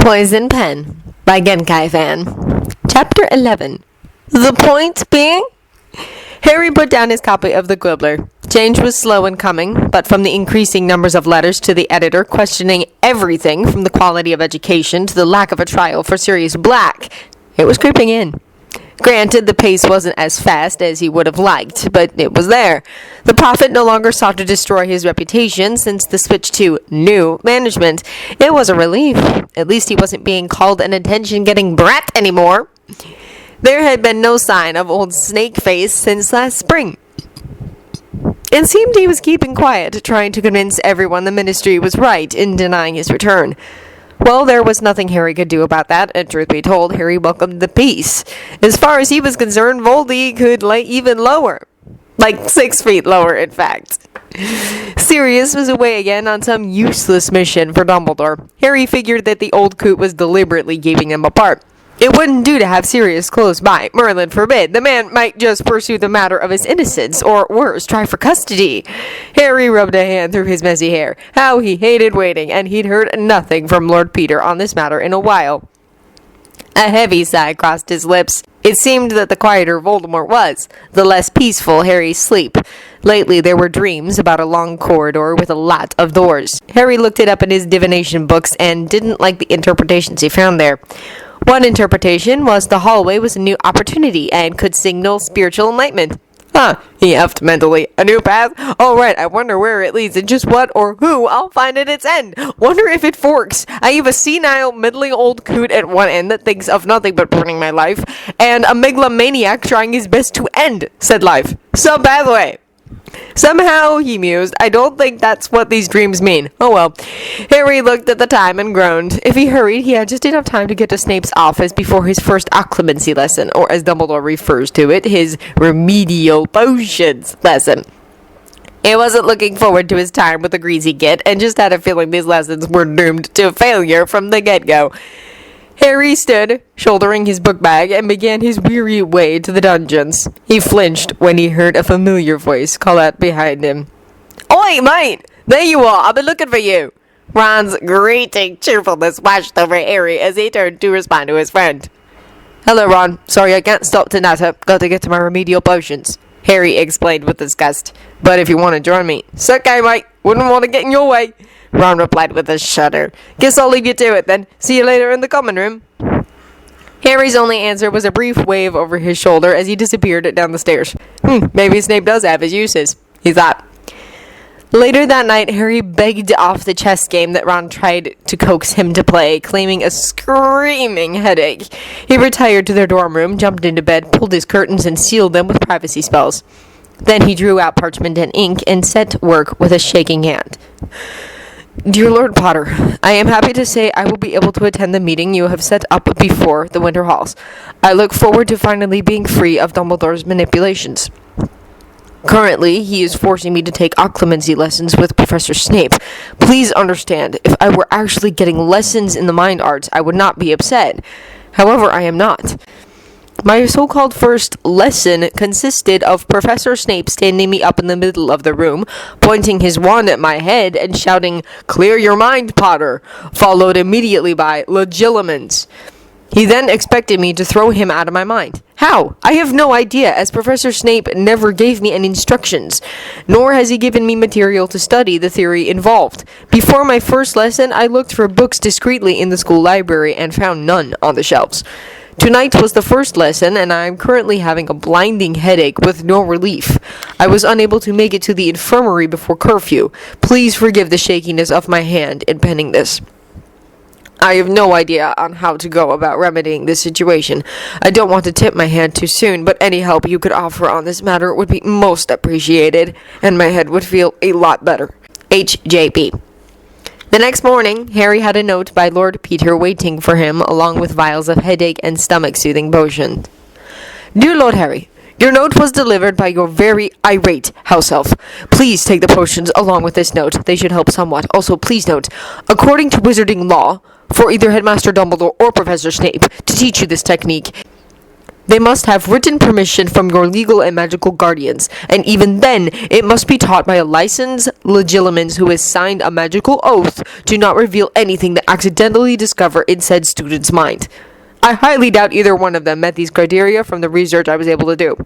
Poison Pen by Genkai Fan. Chapter 11. The point being? Harry put down his copy of the Quibbler. Change was slow in coming, but from the increasing numbers of letters to the editor questioning everything from the quality of education to the lack of a trial for Sirius Black, it was creeping in. Granted, the pace wasn't as fast as he would have liked, but it was there. The prophet no longer sought to destroy his reputation since the switch to new management. It was a relief. At least he wasn't being called an attention-getting brat anymore. There had been no sign of old Snakeface since last spring. It seemed he was keeping quiet, trying to convince everyone the ministry was right in denying his return. Well, there was nothing Harry could do about that, and truth be told, Harry welcomed the peace. As far as he was concerned, Voldy could lay even lower. Like 6 feet lower, in fact. Sirius was away again on some useless mission for Dumbledore. Harry figured that the old coot was deliberately keeping them apart. It wouldn't do to have Sirius close by. Merlin forbid. The man might just pursue the matter of his innocence, or worse, try for custody. Harry rubbed a hand through his messy hair. How he hated waiting, and he'd heard nothing from Lord Peter on this matter in a while. A heavy sigh crossed his lips. It seemed that the quieter Voldemort was, the less peaceful Harry's sleep. Lately there were dreams about a long corridor with a lot of doors. Harry looked it up in his divination books and didn't like the interpretations he found there. One interpretation was the hallway was a new opportunity and could signal spiritual enlightenment. He huffed mentally. A new path? All right, I wonder where it leads and just what or who I'll find at its end. Wonder if it forks. I have a senile, middling old coot at one end that thinks of nothing but ruining my life, and a megalomaniac trying his best to end said life. Some pathway. Somehow, he mused, I don't think that's what these dreams mean. Oh well. Harry looked at the time and groaned. If he hurried, he had just enough time to get to Snape's office before his first occlumency lesson, or as Dumbledore refers to it, his remedial potions lesson. He wasn't looking forward to his time with the greasy git, and just had a feeling these lessons were doomed to failure from the get-go. Harry stood, shouldering his book bag, and began his weary way to the dungeons. He flinched when he heard a familiar voice call out behind him. Oi, mate! There you are! I've been looking for you! Ron's grating cheerfulness washed over Harry as he turned to respond to his friend. Hello, Ron. Sorry, I can't stop to natter. Got to get to my remedial potions, Harry explained with disgust. But if you want to join me, it's okay, mate. Wouldn't want to get in your way. Ron replied with a shudder. Guess I'll leave you to it then. See you later in the common room. Harry's only answer was a brief wave over his shoulder as he disappeared down the stairs. Maybe Snape does have his uses, he thought. Later that night, Harry begged off the chess game that Ron tried to coax him to play, claiming a screaming headache. He retired to their dorm room, jumped into bed, pulled his curtains, and sealed them with privacy spells. Then he drew out parchment and ink and set to work with a shaking hand. Dear Lord Potter, I am happy to say I will be able to attend the meeting you have set up before the Winter Halls. I look forward to finally being free of Dumbledore's manipulations. Currently, he is forcing me to take occlumency lessons with Professor Snape. Please understand, if I were actually getting lessons in the mind arts, I would not be upset. However, I am not. My so-called first lesson consisted of Professor Snape standing me up in the middle of the room, pointing his wand at my head and shouting, Clear your mind, Potter, followed immediately by legilimens. He then expected me to throw him out of my mind. How? I have no idea, as Professor Snape never gave me any instructions, nor has he given me material to study the theory involved. Before my first lesson, I looked for books discreetly in the school library and found none on the shelves. Tonight was the first lesson, and I am currently having a blinding headache with no relief. I was unable to make it to the infirmary before curfew. Please forgive the shakiness of my hand in penning this. I have no idea on how to go about remedying this situation. I don't want to tip my hand too soon, but any help you could offer on this matter would be most appreciated, and my head would feel a lot better. H.J.P. The next morning, Harry had a note by Lord Peter waiting for him, along with vials of headache and stomach-soothing potions. Dear Lord Harry, your note was delivered by your very irate house elf. Please take the potions along with this note. They should help somewhat. Also, please note, according to wizarding law, for either Headmaster Dumbledore or Professor Snape to teach you this technique, They must have written permission from your legal and magical guardians, and even then, it must be taught by a licensed legilimens who has signed a magical oath to not reveal anything they accidentally discover in said student's mind. I highly doubt either one of them met these criteria from the research I was able to do.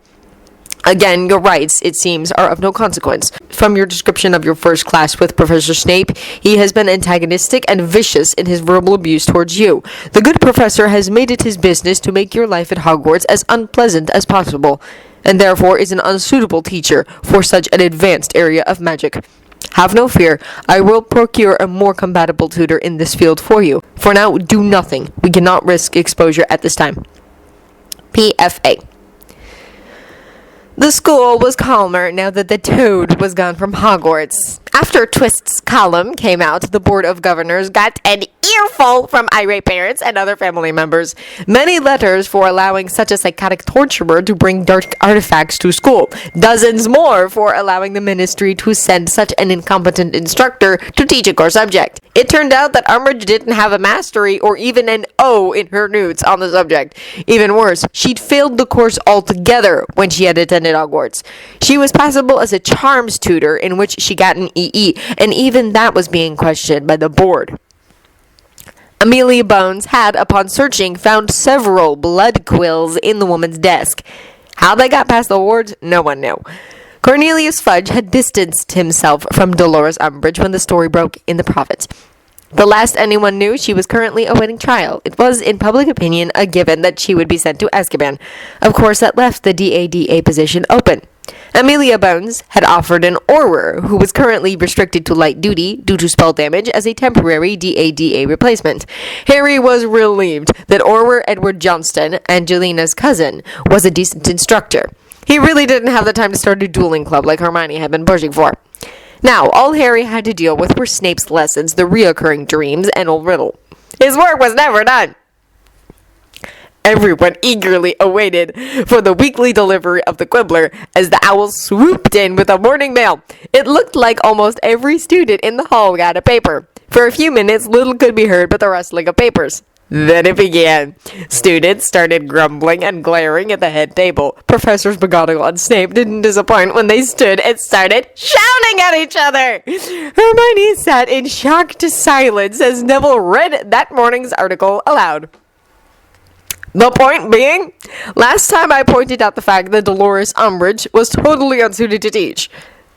Again, your rights, it seems, are of no consequence. From your description of your first class with Professor Snape, he has been antagonistic and vicious in his verbal abuse towards you. The good professor has made it his business to make your life at Hogwarts as unpleasant as possible, and therefore is an unsuitable teacher for such an advanced area of magic. Have no fear, I will procure a more compatible tutor in this field for you. For now, do nothing. We cannot risk exposure at this time. PFA. The school was calmer now that the toad was gone from Hogwarts. After Twist's column came out, the Board of Governors got an earful from irate parents and other family members. Many letters for allowing such a psychotic torturer to bring dark artifacts to school. Dozens more for allowing the ministry to send such an incompetent instructor to teach a core subject. It turned out that Umbridge didn't have a mastery or even an O in her notes on the subject. Even worse, she'd failed the course altogether when she had attended Hogwarts. She was passable as a charms tutor, in which she got an EE, and even that was being questioned by the board. Amelia Bones had, upon searching, found several blood quills in the woman's desk. How they got past the wards, no one knew. Cornelius Fudge had distanced himself from Dolores Umbridge when the story broke in the Prophet. The last anyone knew, she was currently awaiting trial. It was, in public opinion, a given that she would be sent to Azkaban. Of course, that left the DADA position open. Amelia Bones had offered an Auror, who was currently restricted to light duty due to spell damage, as a temporary DADA replacement. Harry was relieved that Auror Edward Johnston, Angelina's cousin, was a decent instructor. He really didn't have the time to start a dueling club like Hermione had been pushing for. Now, all Harry had to deal with were Snape's lessons, the reoccurring dreams, and old Riddle. His work was never done. Everyone eagerly awaited for the weekly delivery of the Quibbler as the owl swooped in with a morning mail. It looked like almost every student in the hall got a paper. For a few minutes, little could be heard but the rustling of papers. Then it began. Students started grumbling and glaring at the head table. Professors McGonagall and Snape didn't disappoint when they stood and started shouting at each other. Hermione sat in shocked silence as Neville read that morning's article aloud. The point being, last time I pointed out the fact that Dolores Umbridge was totally unsuited to teach.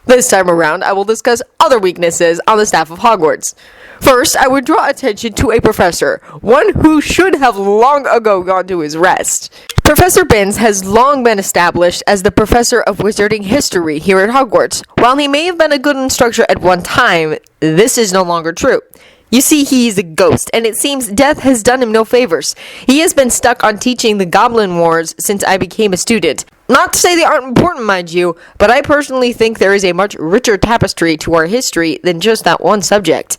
This time around, I will discuss other weaknesses on the staff of Hogwarts. First, I would draw attention to a professor, one who should have long ago gone to his rest. Professor Binns has long been established as the professor of wizarding history here at Hogwarts. While he may have been a good instructor at one time, this is no longer true. You see, he is a ghost, and it seems death has done him no favors. He has been stuck on teaching the Goblin Wars since I became a student. Not to say they aren't important, mind you, but I personally think there is a much richer tapestry to our history than just that one subject.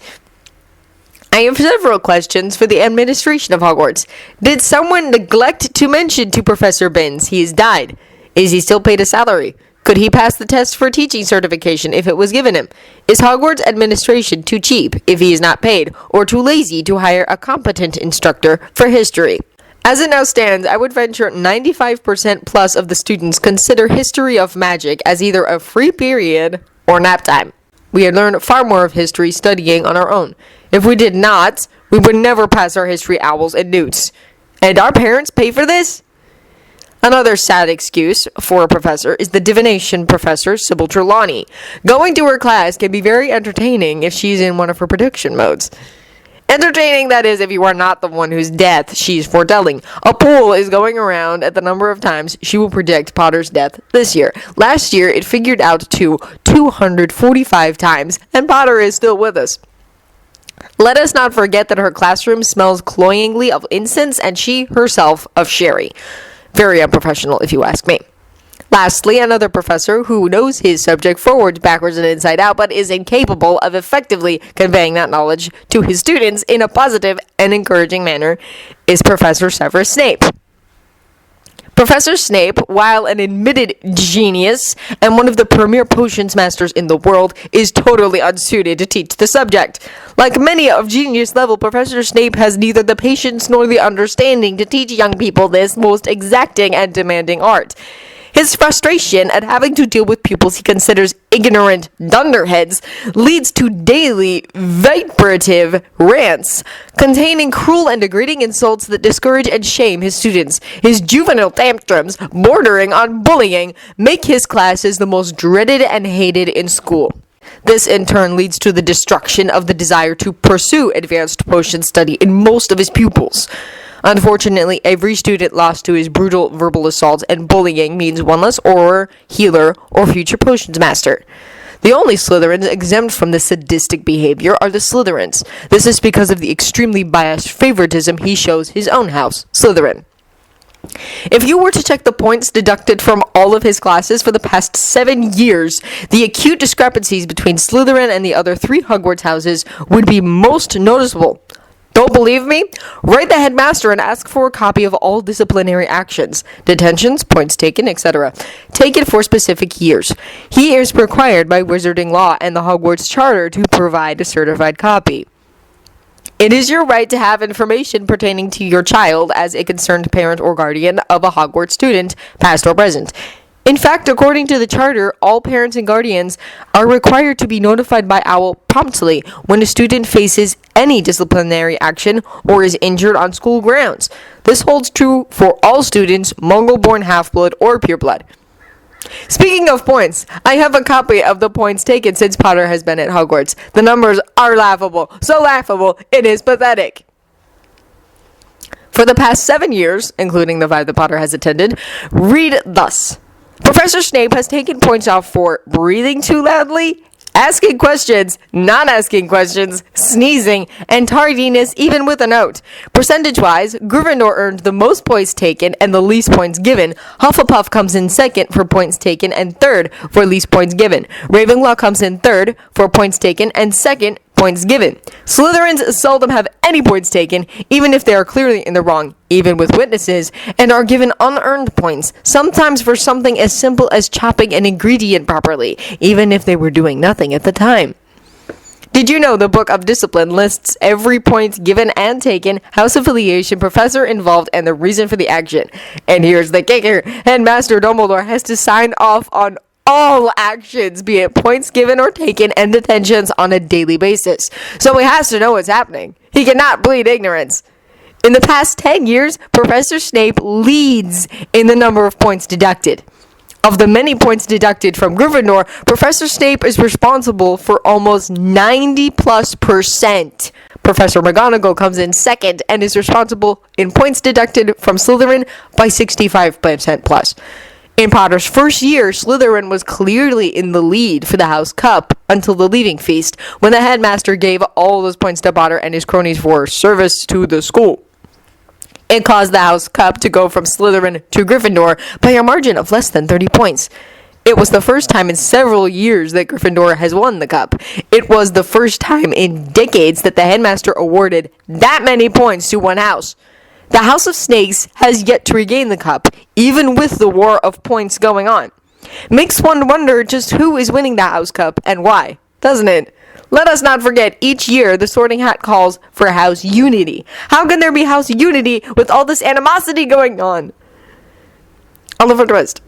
I have several questions for the administration of Hogwarts. Did someone neglect to mention to Professor Binns he has died? Is he still paid a salary? Could he pass the test for teaching certification if it was given him? Is Hogwarts administration too cheap if he is not paid, or too lazy to hire a competent instructor for history? As it now stands, I would venture 95% plus of the students consider history of magic as either a free period or nap time. We had learned far more of history studying on our own. If we did not, we would never pass our history owls and newts. And our parents pay for this? Another sad excuse for a professor is the divination professor, Sybil Trelawney. Going to her class can be very entertaining if she's in one of her prediction modes. Entertaining, that is, if you are not the one whose death she's foretelling. A poll is going around at the number of times she will predict Potter's death this year. Last year, it figured out to 245 times, and Potter is still with us. Let us not forget that her classroom smells cloyingly of incense and she herself of sherry. Very unprofessional, if you ask me. Lastly, another professor who knows his subject forwards, backwards, and inside out, but is incapable of effectively conveying that knowledge to his students in a positive and encouraging manner, is Professor Severus Snape. Professor Snape, while an admitted genius and one of the premier potions masters in the world, is totally unsuited to teach the subject. Like many of genius level, Professor Snape has neither the patience nor the understanding to teach young people this most exacting and demanding art. His frustration at having to deal with pupils he considers ignorant dunderheads leads to daily vituperative rants containing cruel and degrading insults that discourage and shame his students. His juvenile tantrums, bordering on bullying, make his classes the most dreaded and hated in school. This in turn leads to the destruction of the desire to pursue advanced potion study in most of his pupils. Unfortunately, every student lost to his brutal verbal assaults and bullying means one less Auror, healer, or future potions master. The only Slytherins exempt from this sadistic behavior are the Slytherins. This is because of the extremely biased favoritism he shows his own house, Slytherin. If you were to check the points deducted from all of his classes for the past 7 years, the acute discrepancies between Slytherin and the other 3 Hogwarts houses would be most noticeable. Don't believe me? Write the headmaster and ask for a copy of all disciplinary actions, detentions, points taken, etc. Take it for specific years. He is required by wizarding law and the Hogwarts Charter to provide a certified copy. It is your right to have information pertaining to your child as a concerned parent or guardian of a Hogwarts student, past or present. In fact, according to the Charter, all parents and guardians are required to be notified by OWL promptly when a student faces any disciplinary action or is injured on school grounds. This holds true for all students, Muggle-born half-blood or pureblood. Speaking of points, I have a copy of the points taken since Potter has been at Hogwarts. The numbers are laughable. So laughable, it is pathetic. For the past 7 years, including the 5 that Potter has attended, read thus. Professor Snape has taken points off for breathing too loudly, asking questions, not asking questions, sneezing, and tardiness even with a note. Percentage-wise, Gryffindor earned the most points taken and the least points given. Hufflepuff comes in second for points taken and third for least points given. Ravenclaw comes in third for points taken and second points given. Slytherins seldom have any points taken, even if they are clearly in the wrong, even with witnesses, and are given unearned points, sometimes for something as simple as chopping an ingredient properly, even if they were doing nothing at the time. Did you know the Book of Discipline lists every point given and taken, house affiliation, professor involved, and the reason for the action? And here's the kicker. Headmaster Dumbledore has to sign off on all actions, be it points given or taken, and detentions on a daily basis. So he has to know what's happening. He cannot plead ignorance. In the past 10 years, Professor Snape leads in the number of points deducted. Of the many points deducted from Gryffindor, Professor Snape is responsible for almost 90+%. Professor McGonagall comes in second and is responsible in points deducted from Slytherin by 65% plus. In Potter's first year, Slytherin was clearly in the lead for the House Cup until the Leaving Feast, when the headmaster gave all those points to Potter and his cronies for service to the school. It caused the House Cup to go from Slytherin to Gryffindor by a margin of less than 30 points. It was the first time in several years that Gryffindor has won the cup. It was the first time in decades that the headmaster awarded that many points to one house. The House of Snakes has yet to regain the cup, even with the war of points going on. Makes one wonder just who is winning the House Cup and why, doesn't it? Let us not forget, each year the Sorting Hat calls for house unity. How can there be house unity with all this animosity going on? I'll look for the rest.